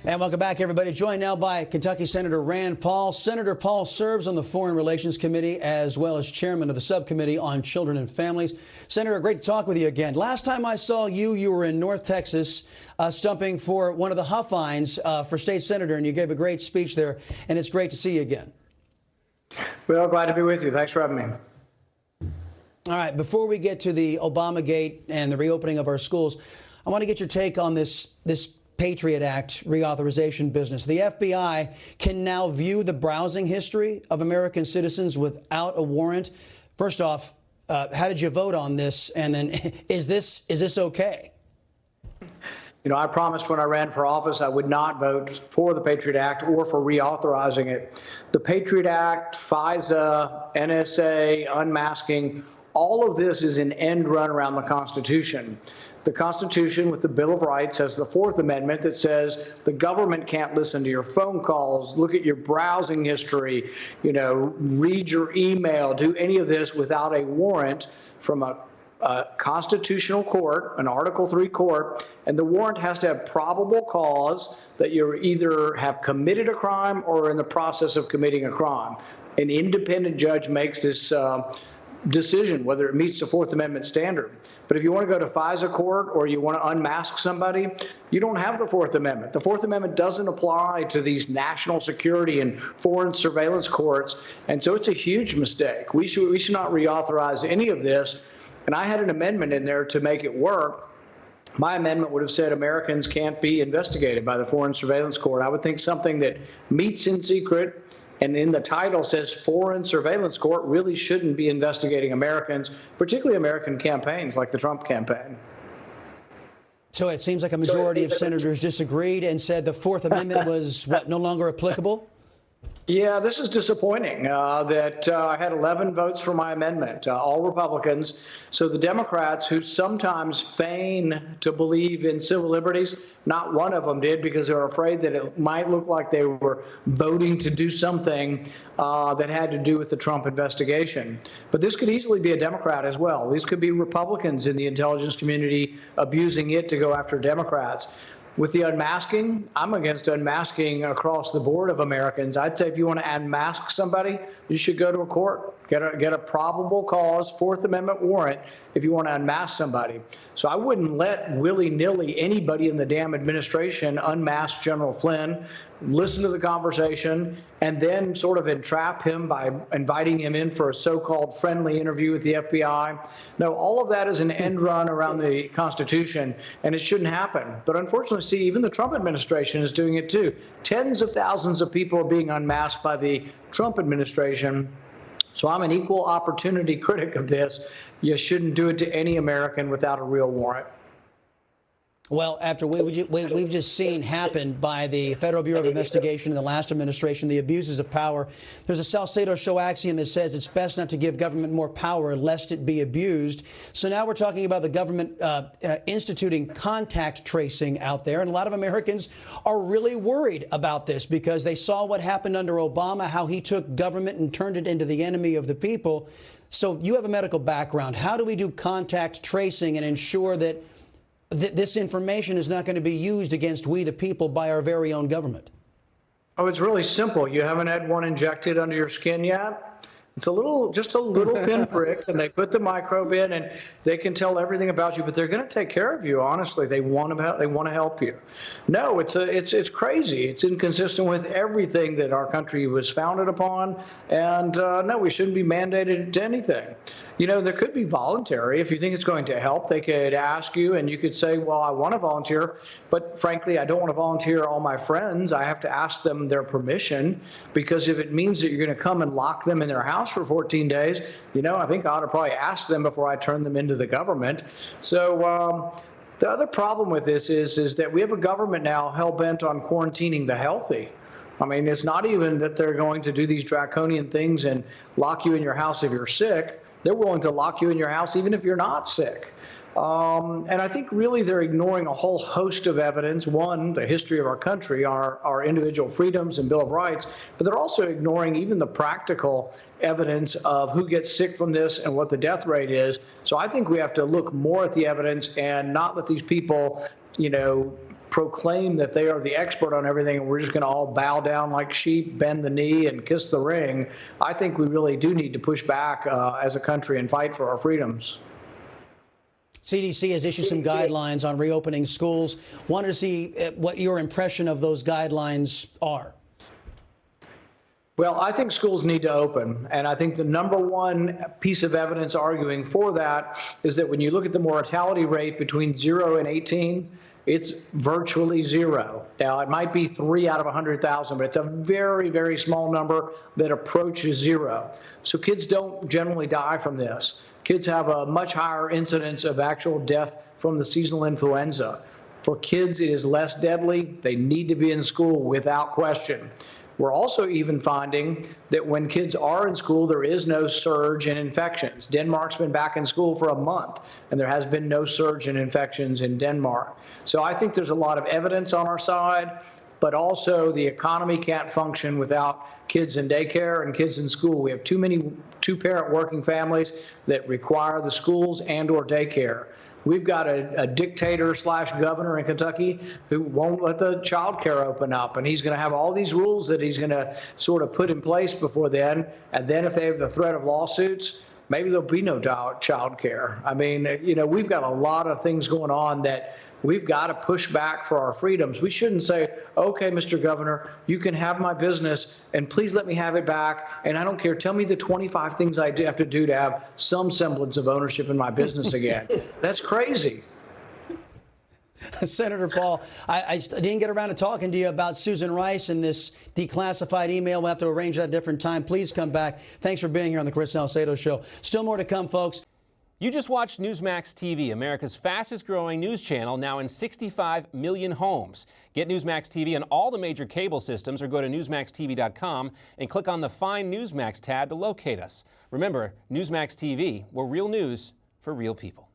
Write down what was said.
And welcome back, everybody. Joined now by Kentucky Senator Rand Paul. Senator Paul serves on the Foreign Relations Committee as well as chairman of the subcommittee on children and families. Senator, great to talk with you again. Last time I saw you, you were in North Texas stumping for one of the Huffines for state senator, and you gave a great speech there, and it's great to see you again. Well, glad to be with you. Thanks for having me. All right, before we get to the Obamagate and the reopening of our schools, I want to get your take on this Patriot Act Reauthorization business. The FBI can now view the browsing history of American citizens without a warrant. First off, how did you vote on this? And then is this okay? You know, I promised when I ran for office I would not vote for the Patriot Act or for reauthorizing it. The Patriot Act, FISA, NSA, unmasking, all of this is an end run around the Constitution. The Constitution, with the Bill of Rights, has the Fourth Amendment that says the government can't listen to your phone calls, look at your browsing history, you know, read your email, do any of this without a warrant from a constitutional court, an Article III court, and the warrant has to have probable cause that you either have committed a crime or are in the process of committing a crime. An independent judge makes this decision whether it meets the Fourth Amendment standard. But if you want to go to FISA court or you want to unmask somebody, you don't have the Fourth Amendment. The Fourth Amendment doesn't apply to these national security and foreign surveillance courts. And so it's a huge mistake. We should not reauthorize any of this. And I had an amendment in there to make it work. My amendment would have said Americans can't be investigated by the Foreign Surveillance Court. I would think something that meets in secret and in the title says Foreign Surveillance Court really shouldn't be investigating Americans, particularly American campaigns like the Trump campaign. So it seems like a majority of senators disagreed and said the Fourth Amendment was, what, no longer applicable? Yeah, this is disappointing that I had 11 votes for my amendment, all Republicans. So the Democrats, who sometimes feign to believe in civil liberties, not one of them did because they were afraid that it might look like they were voting to do something that had to do with the Trump investigation. But this could easily be a Democrat as well. These could be Republicans in the intelligence community abusing it to go after Democrats. With the unmasking, I'm against unmasking across the board of Americans. I'd say if you want to unmask somebody, you should go to a court, get a probable cause, Fourth Amendment warrant if you want to unmask somebody. So I wouldn't let willy-nilly anybody in the damn administration unmask General Flynn, listen to the conversation, and then sort of entrap him by inviting him in for a so-called friendly interview with the FBI. No, all of that is an end run around the Constitution, and it shouldn't happen. But unfortunately, see, even the Trump administration is doing it too. Tens of thousands of people are being unmasked by the Trump administration. So I'm an equal opportunity critic of this. You shouldn't do it to any American without a real warrant. Well, after we've just seen happen by the Federal Bureau of Investigation in the last administration, the abuses of power, there's a Salcedo show axiom that says it's best not to give government more power lest it be abused. So now we're talking about the government instituting contact tracing out there. And a lot of Americans are really worried about this because they saw what happened under Obama, how he took government and turned it into the enemy of the people. So you have a medical background. How do we do contact tracing and ensure that this information is not going to be used against we the people by our very own government? Oh, it's really simple. You haven't had one injected under your skin yet? It's just a little pinprick, and they put the microbe in, and they can tell everything about you. But they're going to take care of you. Honestly, they want to help you. No, it's crazy. It's inconsistent with everything that our country was founded upon. And no, we shouldn't be mandated to anything. You know, there could be voluntary. If you think it's going to help, they could ask you, and you could say, well, I want to volunteer, but frankly, I don't want to volunteer all my friends. I have to ask them their permission, because if it means that you're going to come and lock them in their house for 14 days, you know, I think I ought to probably ask them before I turn them into the government. So the other problem with this is that we have a government now hell-bent on quarantining the healthy. I mean, it's not even that they're going to do these draconian things and lock you in your house if you're sick. They're willing to lock you in your house even if you're not sick. And I think really they're ignoring a whole host of evidence. One, the history of our country, our individual freedoms and Bill of Rights, but they're also ignoring even the practical evidence of who gets sick from this and what the death rate is. So I think we have to look more at the evidence and not let these people, proclaim that they are the expert on everything and we're just going to all bow down like sheep, bend the knee, and kiss the ring. I think we really do need to push back as a country and fight for our freedoms. CDC has issued some guidelines on reopening schools. Wanted to see what your impression of those guidelines are. Well, I think schools need to open, and I think the number one piece of evidence arguing for that is that when you look at the mortality rate between 0 and 18, it's virtually zero. Now, it might be 3 out of 100,000, but it's a very, very small number that approaches zero. So kids don't generally die from this. Kids have a much higher incidence of actual death from the seasonal influenza. For kids, it is less deadly. They need to be in school without question. We're also even finding that when kids are in school, there is no surge in infections. Denmark's been back in school for a month, and there has been no surge in infections in Denmark. So I think there's a lot of evidence on our side, but also the economy can't function without kids in daycare and kids in school. We have too many two-parent working families that require the schools and/or daycare. We've got a dictator/governor in Kentucky who won't let the child care open up, and he's going to have all these rules that he's going to sort of put in place before then. And then if they have the threat of lawsuits, maybe there'll be no child care. I mean, we've got a lot of things going on that we've got to push back for our freedoms. We shouldn't say, okay, Mr. Governor, you can have my business and please let me have it back. And I don't care. Tell me the 25 things I have to do to have some semblance of ownership in my business again. That's crazy. Senator Paul, I didn't get around to talking to you about Susan Rice and this declassified email. We'll have to arrange that at a different time. Please come back. Thanks for being here on the Chris Salcedo Show. Still more to come, folks. You just watched Newsmax TV, America's fastest growing news channel, now in 65 million homes. Get Newsmax TV on all the major cable systems or go to newsmaxtv.com and click on the Find Newsmax tab to locate us. Remember, Newsmax TV, we're real news for real people.